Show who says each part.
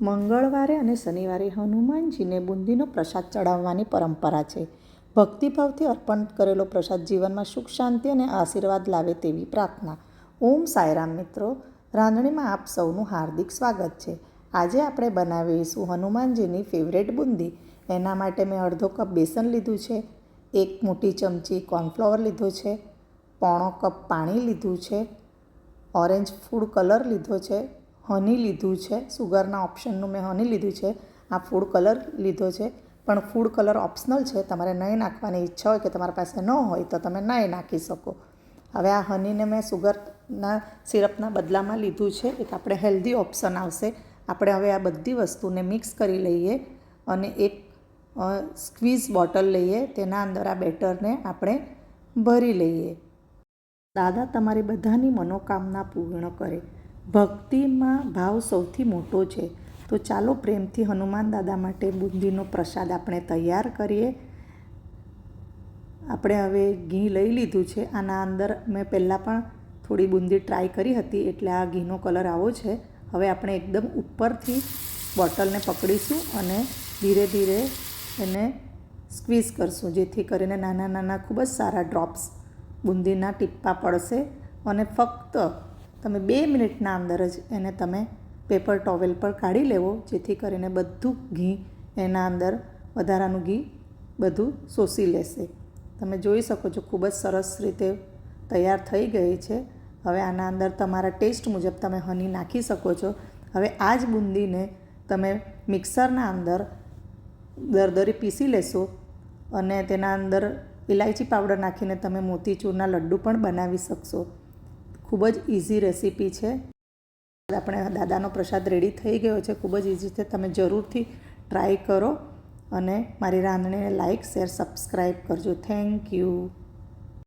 Speaker 1: મંગળવારે અને શનિવારે હનુમાનજીને બુંદીનો પ્રસાદ ચડાવવાની પરંપરા છે. ભક્તિભાવથી અર્પણ કરેલો પ્રસાદ જીવનમાં સુખ, શાંતિ અને આશીર્વાદ લાવે તેવી પ્રાર્થના. ઓમ સાંઈરામ મિત્રો, રાંધણીમાં આપ સૌનું હાર્દિક સ્વાગત છે. આજે આપણે બનાવીશું હનુમાનજીની ફેવરેટ બુંદી. એના માટે મેં અડધો કપ બેસન લીધું છે, 1 મોટી ચમચી કોર્નફ્લોર લીધો છે, પોણો કપ પાણી લીધું છે, ઓરેન્જ ફૂડ કલર લીધો છે, હની લીધું છે. સુગરના ઓપ્શનનું મેં હની લીધું છે. આ ફૂડ કલર લીધો છે, પણ ફૂડ કલર ઓપ્શનલ છે. તમારે નહીં નાખવાની ઈચ્છા હોય કે તમારા પાસે ન હોય તો તમે નહીં નાખી શકો. હવે આ હનીને મેં સુગરના સિરપના બદલામાં લીધું છે. એક આપણે હેલ્ધી ઓપ્શન આવશે. આપણે હવે આ બધી વસ્તુને મિક્સ કરી લઈએ અને એક સ્ક્વીઝ બોટલ લઈએ. તેના અંદર આ બેટરને આપણે ભરી લઈએ. દાદા તમારી બધાની મનોકામના પૂર્ણ કરે. ભક્તિમાં ભાવ સૌથી મોટો છે. તો ચાલો પ્રેમથી હનુમાન દાદા માટે બુંદીનો પ્રસાદ આપણે તૈયાર કરીએ. આપણે હવે ઘી લઈ લીધું છે. આના અંદર મેં પહેલાં પણ થોડી બુંદી ટ્રાય કરી હતી, એટલે આ ઘીનો કલર આવો છે. હવે આપણે એકદમ ઉપરથી બોટલને પકડીશું અને ધીરે ધીરે એને સ્ક્વીઝ કરશું, જેથી કરીને નાના નાના ખૂબ જ સારા ડ્રોપ્સ બુંદીના ટીપ્પા પડશે. અને ફક્ત તમે 2 મિનિટના અંદર જ એને તમે પેપર ટોવેલ પર કાઢી લેવો, જેથી કરીને બધું ઘી એના અંદર વધારાનું ઘી બધું શોષી લેશે. તમે જોઈ શકો છો ખૂબ જ સરસ રીતે તૈયાર થઈ ગઈ છે. હવે આના અંદર તમારા ટેસ્ટ મુજબ તમે હની નાખી શકો છો. હવે આ જ બુંદીને તમે મિક્સરના અંદર દરદરી પીસી લેશો અને તેના અંદર ઇલાયચી પાવડર નાખીને તમે મોતીચૂરના લડ્ડુ પણ બનાવી શકશો. ખૂબ જ ઇઝી રેસીપી છે. આપણે દાદાનો પ્રસાદ રેડી થઈ ગયો છે. ખૂબ જ ઇઝી છે. તમે જરૂરથી ટ્રાય કરો અને મારી રાંધણીને લાઈક, શેર, સબસ્ક્રાઈબ કરજો. Thank you.